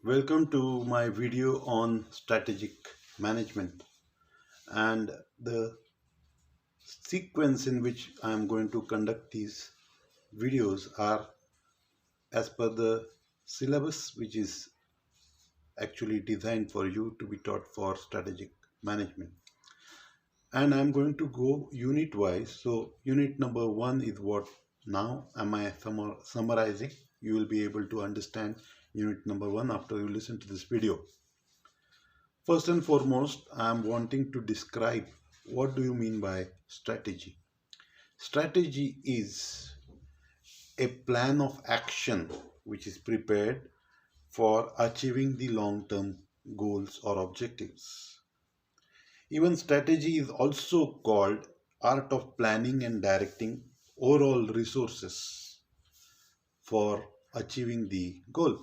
Welcome to my video on strategic management and the sequence in which I am going to conduct these videos are as per the syllabus which is actually designed for you to be taught for strategic management. And I'm going to go unit wise. So unit number 1 is what now am I summarizing. You will be able to understand unit number 1 after you listen to this video. First and foremost, I am wanting to describe what do you mean by strategy. Strategy is a plan of action which is prepared for achieving the long-term goals or objectives. Even strategy is also called art of planning and directing overall resources for achieving the goal.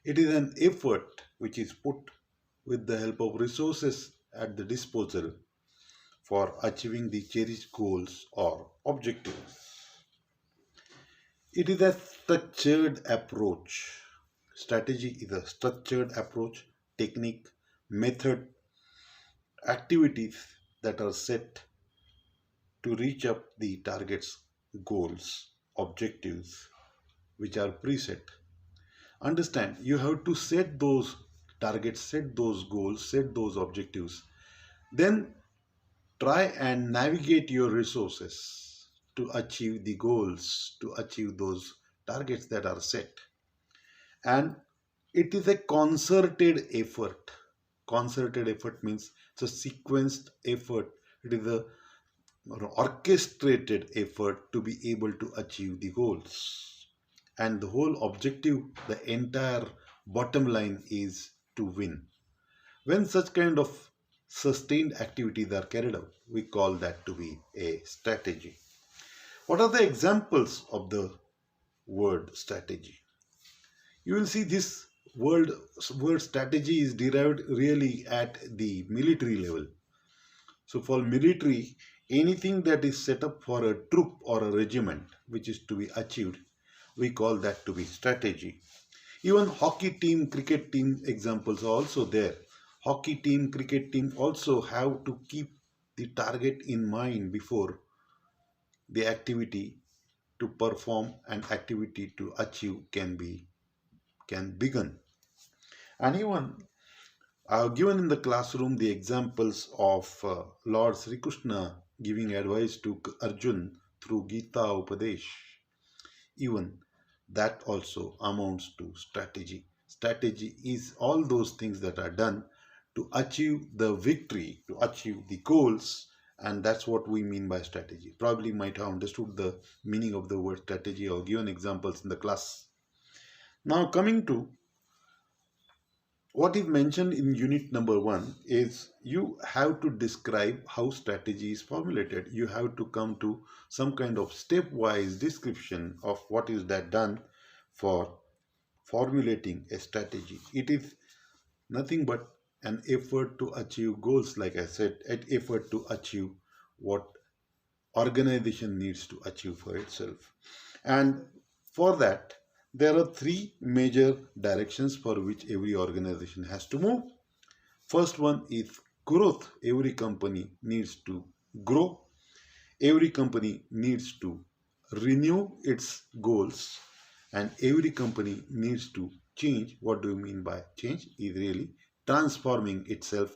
It is an effort which is put with the help of resources at the disposal for achieving the cherished goals or objectives. It is a structured approach. Strategy is a structured approach, technique, method, activities that are set to reach up the targets, goals, objectives which are preset. Understand, you have to set those targets, set those goals, set those objectives. Then try and navigate your resources to achieve the goals, to achieve those targets that are set. And it is a concerted effort. Concerted effort means it's a sequenced effort. It is a orchestrated effort to be able to achieve the goals. And the whole objective, the entire bottom line is to win. When such kind of sustained activities are carried out, we call that to be a strategy. What are the examples of the word strategy? You will see this word strategy is derived really at the military level. So for military, anything that is set up for a troop or a regiment which is to be achieved, we call that to be strategy. Even hockey team, cricket team examples are also there. Hockey team, cricket team also have to keep the target in mind before the activity to perform and activity to achieve can begin. And even I have given in the classroom the examples of Lord Sri Krishna giving advice to Arjun through Gita Upadesh. Even that also amounts to strategy. Strategy is all those things that are done to achieve the victory, to achieve the goals, and that's what we mean by strategy. Probably might have understood the meaning of the word strategy or given examples in the class. Now coming to what is mentioned in unit number 1 is you have to describe how strategy is formulated. You have to come to some kind of stepwise description of what is that done for formulating a strategy. It is nothing but an effort to achieve goals, like I said, an effort to achieve what organization needs to achieve for itself. And for that, there are 3 major directions for which every organization has to move. First one is growth. Every company needs to grow. Every company needs to renew its goals, and every company needs to change. What do you mean by change? Is really transforming itself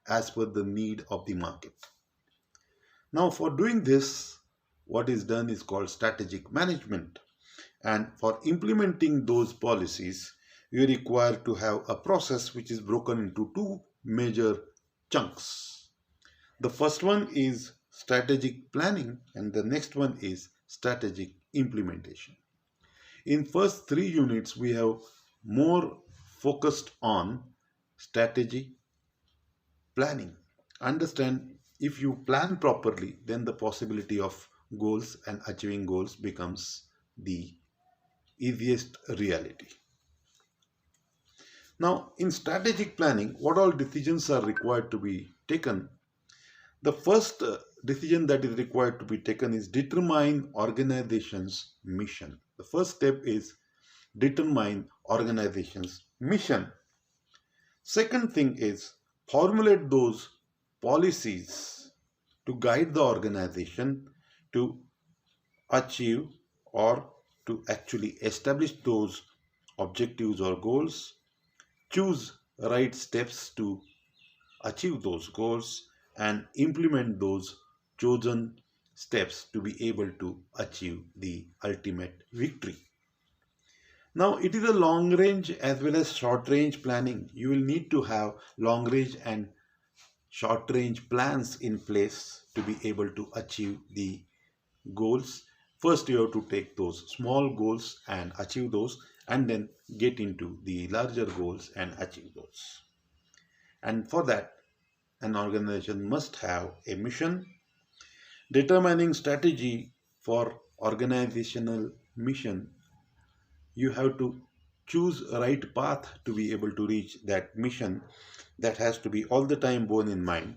as per the need of the market. Now for doing this, what is done is called strategic management. And for implementing those policies, you require to have a process which is broken into 2 major chunks. The first one is strategic planning and the next one is strategic implementation. In first 3 units, we have more focused on strategy planning. Understand, if you plan properly, then the possibility of goals and achieving goals becomes the easiest reality. Now, in strategic planning, what all decisions are required to be taken? The first decision that is required to be taken is determine organization's mission. The first step is determine organization's mission. Second thing is formulate those policies to guide the organization to achieve or to actually establish those objectives or goals. Choose right steps to achieve those goals and implement those chosen steps to be able to achieve the ultimate victory. Now, it is a long range as well as short range planning. You will need to have long range and short range plans in place to be able to achieve the goals. First, you have to take those small goals and achieve those, and then get into the larger goals and achieve those. And for that, an organization must have a mission. Determining strategy for organizational mission, you have to choose a right path to be able to reach that mission. That has to be all the time borne in mind,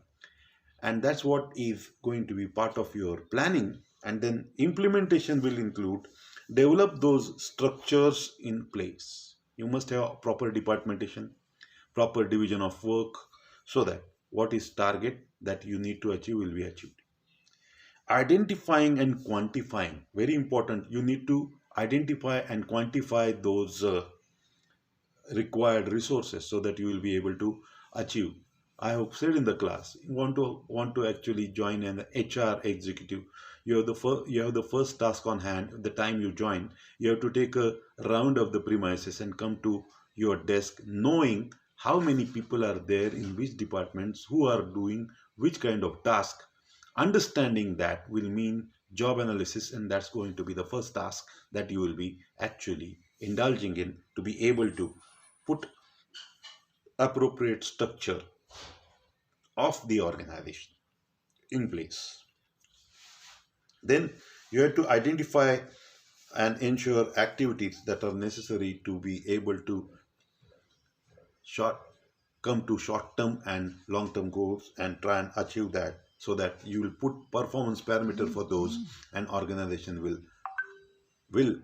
and that's what is going to be part of your planning. And then implementation will include develop those structures in place. You must have proper departmentation, proper division of work, so that what is target that you need to achieve will be achieved. Identifying and quantifying, very important. You need to identify and quantify those required resources so that you will be able to achieve. I have said in the class, you want to actually join an HR executive. You have the first task on hand. The time you join, you have to take a round of the premises and come to your desk, knowing how many people are there in which departments, who are doing which kind of task. Understanding that will mean job analysis, and that's going to be the first task that you will be actually indulging in to be able to put appropriate structure of the organization in place. Then you have to identify and ensure activities that are necessary to be able to short come to short term and long term goals and try and achieve that, so that you will put performance parameter for those, and organization will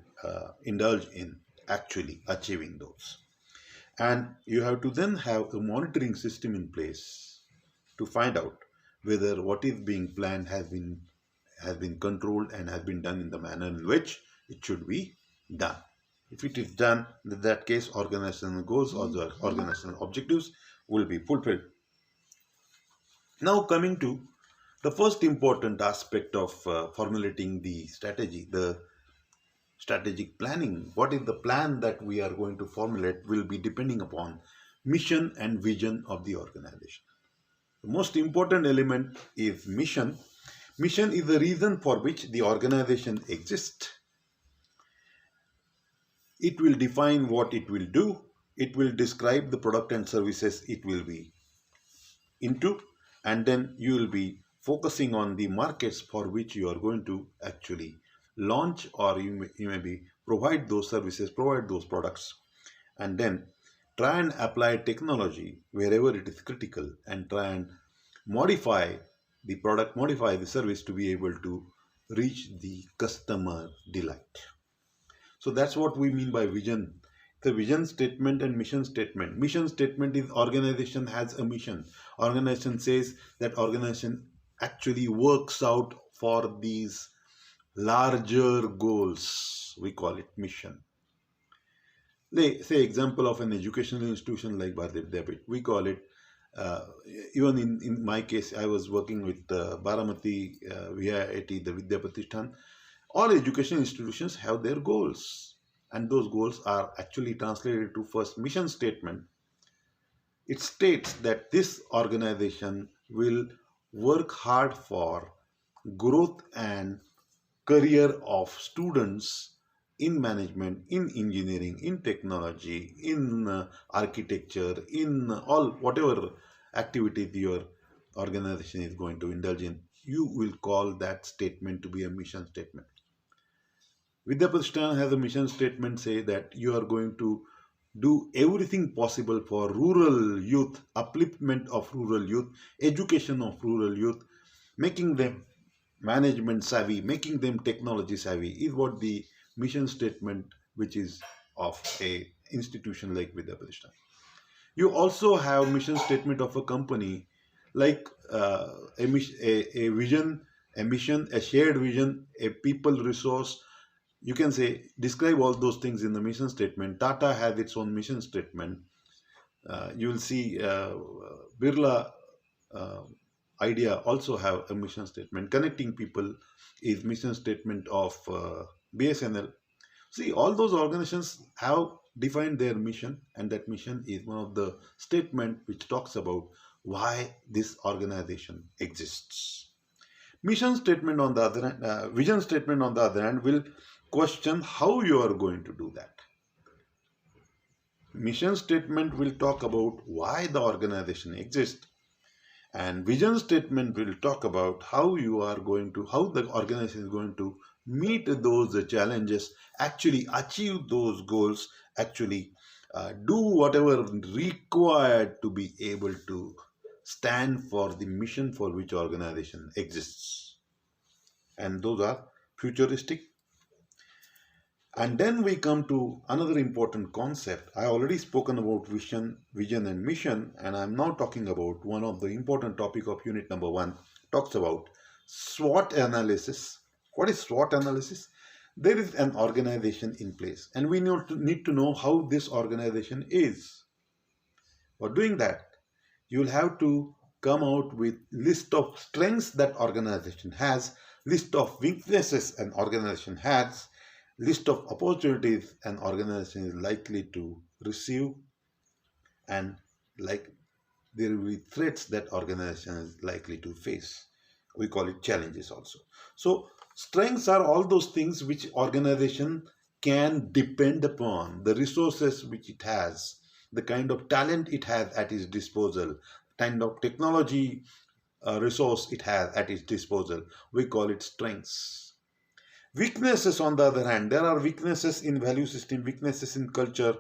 indulge in actually achieving those. And you have to then have a monitoring system in place to find out whether what is being planned has been controlled and has been done in the manner in which it should be done. If it is done, in that case, organizational goals or the organizational objectives will be fulfilled. Now, coming to the first important aspect of formulating the strategy, the strategic planning. What is the plan that we are going to formulate will be depending upon mission and vision of the organization. The most important element is mission. Mission is the reason for which the organization exists. It will define what it will do. It will describe the product and services it will be into, and then you will be focusing on the markets for which you are going to actually launch, or you may be provide those services, provide those products, and then try and apply technology wherever it is critical, and try and modify the product, modify the service to be able to reach the customer delight. So that's what we mean by vision. The vision statement and mission statement. Mission statement is organization has a mission. Organization says that organization actually works out for these larger goals. We call it mission. Say example of an educational institution like Bharatiya Vidyapeeth. We call it, uh, even in my case, I was working with Baramati VIIT, the Vidya Pratishthan. All education institutions have their goals, and those goals are actually translated to first mission statement. It states that this organization will work hard for growth and career of students in management, in engineering, in technology, in architecture, in all whatever activity your organization is going to indulge in. You will call that statement to be a mission statement. Vidyaprasthan has a mission statement say that you are going to do everything possible for rural youth, upliftment of rural youth, education of rural youth, making them management savvy, making them technology savvy is what the mission statement, which is of a institution like Vidya Pratishthan. You also have mission statement of a company like a vision, a mission, a shared vision, a people resource. You can say describe all those things in the mission statement. Tata has its own mission statement. You will see Birla uh, Idea also have a mission statement. Connecting people is mission statement of BSNL. See, all those organizations have defined their mission, and that mission is one of the statement which talks about why this organization exists. Mission statement on the other hand, vision statement on the other hand will question how you are going to do that. Mission statement will talk about why the organization exists, and vision statement will talk about how the organization is going to meet those challenges, actually achieve those goals, actually do whatever required to be able to stand for the mission for which organization exists. And those are futuristic. And then we come to another important concept. I already spoken about vision and mission, and I'm now talking about one of the important topic of unit number 1, talks about SWOT analysis. What is SWOT analysis? There is an organization in place, and we need to know how this organization is. For doing that, you will have to come out with list of strengths that organization has, list of weaknesses an organization has, list of opportunities an organization is likely to receive, and like there will be threats that organization is likely to face. We call it challenges also. So strengths are all those things which organization can depend upon, the resources which it has, the kind of talent it has at its disposal, kind of technology resource it has at its disposal. We call it strengths. Weaknesses, on the other hand, there are weaknesses in value system, weaknesses in culture.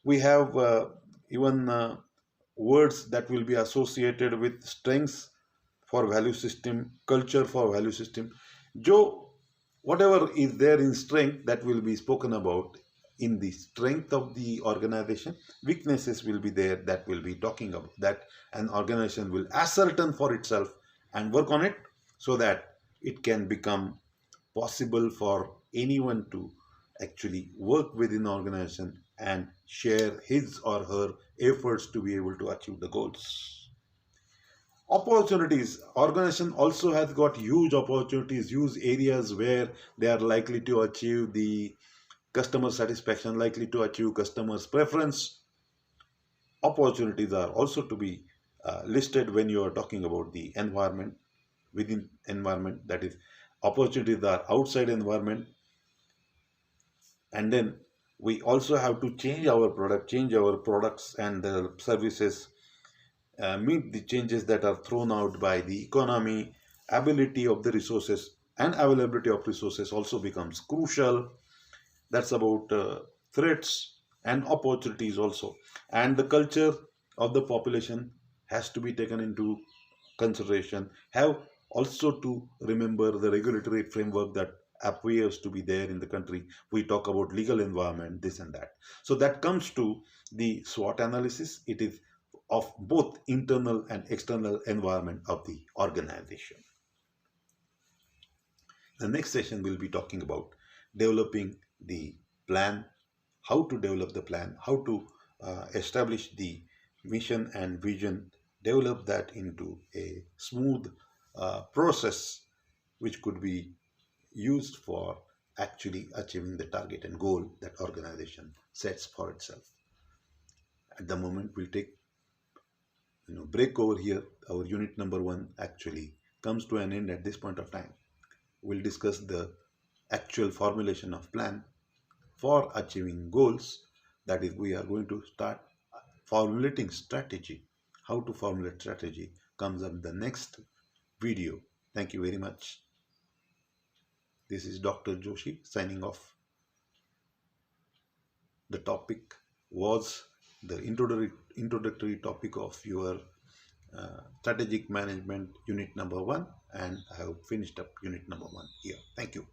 We have even words that will be associated with strengths for value system, culture for value system. Jo, whatever is there in strength, that will be spoken about in the strength of the organization. Weaknesses will be there, that will be talking about that an organization will ascertain for itself and work on it so that it can become possible for anyone to actually work within the organization and share his or her efforts to be able to achieve the goals. Opportunities. Organization also has got huge opportunities, huge areas where they are likely to achieve the customer satisfaction, likely to achieve customers' preference. Opportunities are also to be listed when you are talking about the environment, within environment, that is opportunities are outside environment. And then we also have to change our products and the services, meet the changes that are thrown out by the economy. Ability of the resources and availability of resources also becomes crucial. That's about threats and opportunities also. And the culture of the population has to be taken into consideration. Have also to remember the regulatory framework that appears to be there in the country. We talk about legal environment, this and that. So that comes to the SWOT analysis. It is of both internal and external environment of the organization. The next session will be talking about developing the plan, how to develop the plan, how to establish the mission and vision, develop that into a smooth process which could be used for actually achieving the target and goal that organization sets for itself. At the moment, we'll take break over here. Our unit number 1 actually comes to an end at this point of time. We'll discuss the actual formulation of plan for achieving goals. That is, we are going to start formulating strategy. How to formulate strategy comes up in the next video. Thank you very much. This is Dr. Joshi signing off. The topic was the introductory topic of your strategic management unit number 1, and I have finished up unit number 1 here. Thank you.